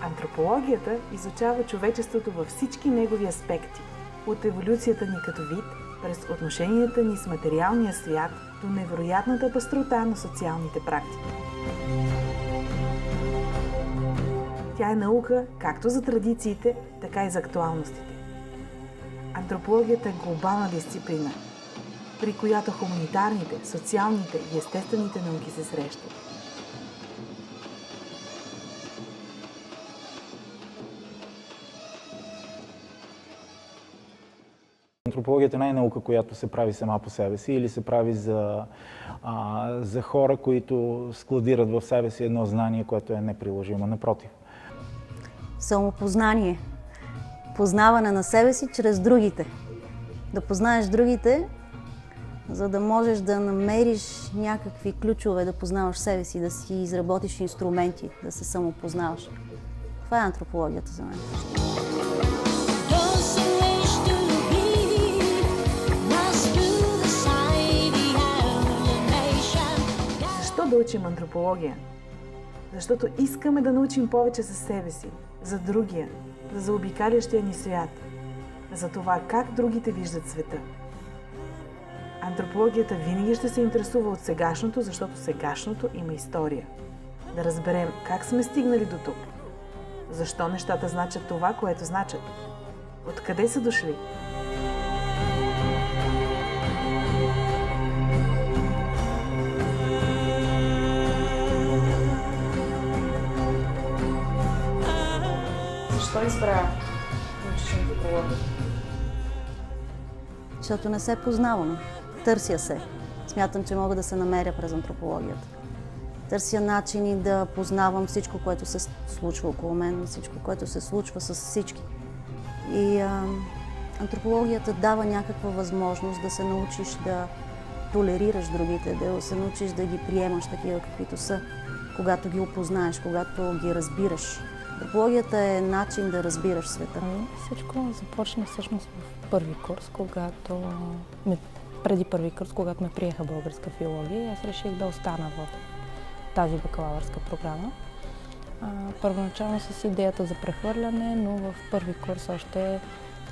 Антропологията изучава човечеството във всички негови аспекти. От еволюцията ни като вид, през отношенията ни с материалния свят, до невероятната пъстрота на социалните практики. Тя е наука както за традициите, така и за актуалностите. Антропологията е глобална дисциплина, при която хуманитарните, социалните и естествените науки се срещат. Антропологията не е наука, която се прави сама по себе си или се прави за хора, които складират в себе си едно знание, което е неприложимо. Напротив. Самопознание. Познаване на себе си чрез другите. Да познаеш другите, за да можеш да намериш някакви ключове, да познаваш себе си, да си изработиш инструменти, да се самопознаваш. Това е антропологията за мен. Защо да учим антропология? Защото искаме да научим повече за себе си, за другия, за заобикалящия ни свят, за това как другите виждат света. Антропологията винаги ще се интересува от сегашното, защото сегашното има история. Да разберем как сме стигнали до тук. Защо нещата значат това, което значат. Откъде са дошли? Защо избра да учиш антропология? Защото не се познавам. Търся се. Смятам, че мога да се намеря през антропологията. Търся начини да познавам всичко, което се случва около мен, всичко, което се случва с всички. И антропологията дава някаква възможност да се научиш да толерираш другите, да се научиш да ги приемаш такива, каквито са, когато ги опознаеш, когато ги разбираш. Антропологията е начин да разбираш света. Всичко започна всъщност в първи курс, преди първи курс, когато ме приеха българска филология, аз реших да остана в тази бакалавърска програма. Първоначално с идеята за прехвърляне, но в първи курс още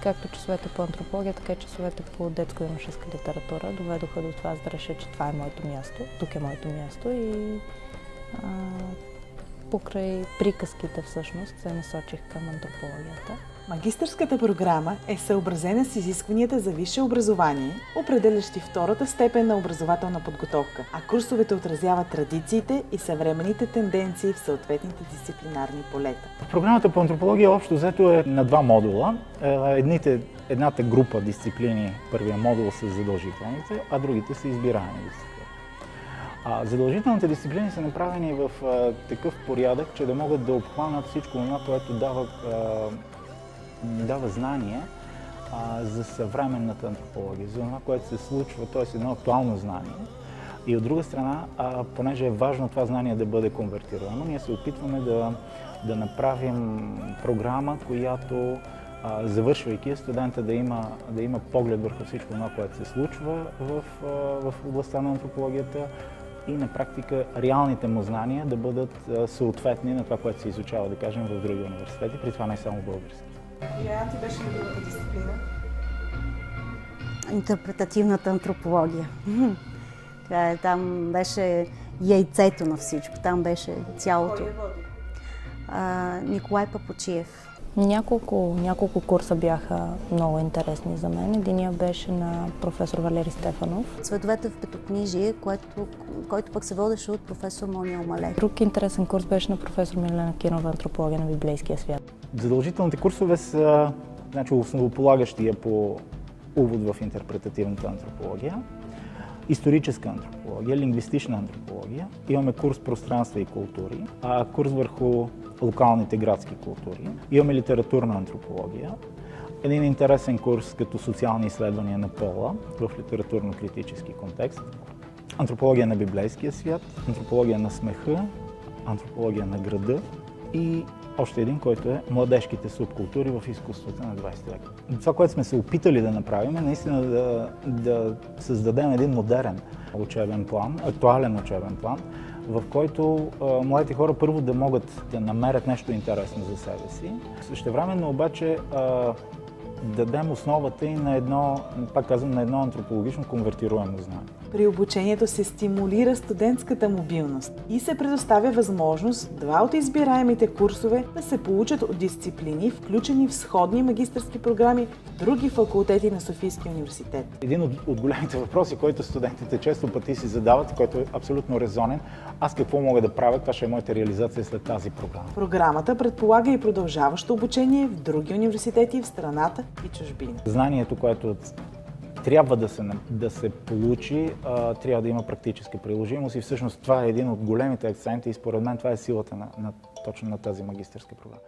както часовете по антропология, така и часовете по детско-юношеска литература доведоха до това, за да реша, че това е моето място, тук е моето място и покрай приказките всъщност се насочих към антропологията. Магистърската програма е съобразена с изискванията за висше образование, определящи втората степен на образователна подготовка, а курсовете отразяват традициите и съвременните тенденции в съответните дисциплинарни полета. Програмата по антропология общо взето е на два модула. Едната група дисциплини, първия модул са задължителните, а другите са избираеми дисциплини. Задължителните дисциплини са направени в такъв порядък, че да могат да обхванат всичко това, което дава знание за съвременната антропология, за това, което се случва, т.е. едно актуално знание. И от друга страна, понеже е важно това знание да бъде конвертирано, ние се опитваме да направим програма, която завършвайки студента да има поглед върху всичко това, което се случва в областта на антропологията и на практика реалните му знания да бъдат съответни на това, което се изучава, да кажем, в други университети, при това не само български. Коя ти беше любимата дисциплина? Интерпретативната антропология. Там беше яйцето на всичко, там беше цялото. Кой я води? Николай Папочиев. Няколко курса бяха много интересни за мен. Единия беше на професор Валери Стефанов. Цветовете в петокнижие, който пък се водеше от професор Мония Омалек. Друг интересен курс беше на професор Милена Кирова, антропология на библейския свят. Задължителните курсове са основополагащия по увод в интерпретативната антропология, историческа антропология, лингвистична антропология. Имаме курс пространства и култури, курс върху локалните градски култури. Имаме литературна антропология, един интересен курс като социални изследвания на пола в литературно-критически контекст, антропология на библейския свят, антропология на смеха, антропология на града и още един, който е младежките субкултури в изкуството на 20 век. Това, което сме се опитали да направим, е наистина да създадем един модерен учебен план, актуален учебен план, в който младите хора първо да могат да намерят нещо интересно за себе си. Същевременно обаче дадем основата и на едно, пак казвам, на едно антропологично конвертируемо знание. При обучението се стимулира студентската мобилност и се предоставя възможност два от избираемите курсове да се получат от дисциплини, включени в сходни магистърски програми в други факултети на Софийския университет. Един от големите въпроси, който студентите често пъти си задават и който е абсолютно резонен, аз какво мога да правя, каква ще е моята реализация след тази програма. Програмата предполага и продължаващо обучение в други университети в страната и чужбина. Знанието, което трябва да се получи, трябва да има практическа приложимост и всъщност това е един от големите акценти и според мен това е силата точно на тази магистърска програма.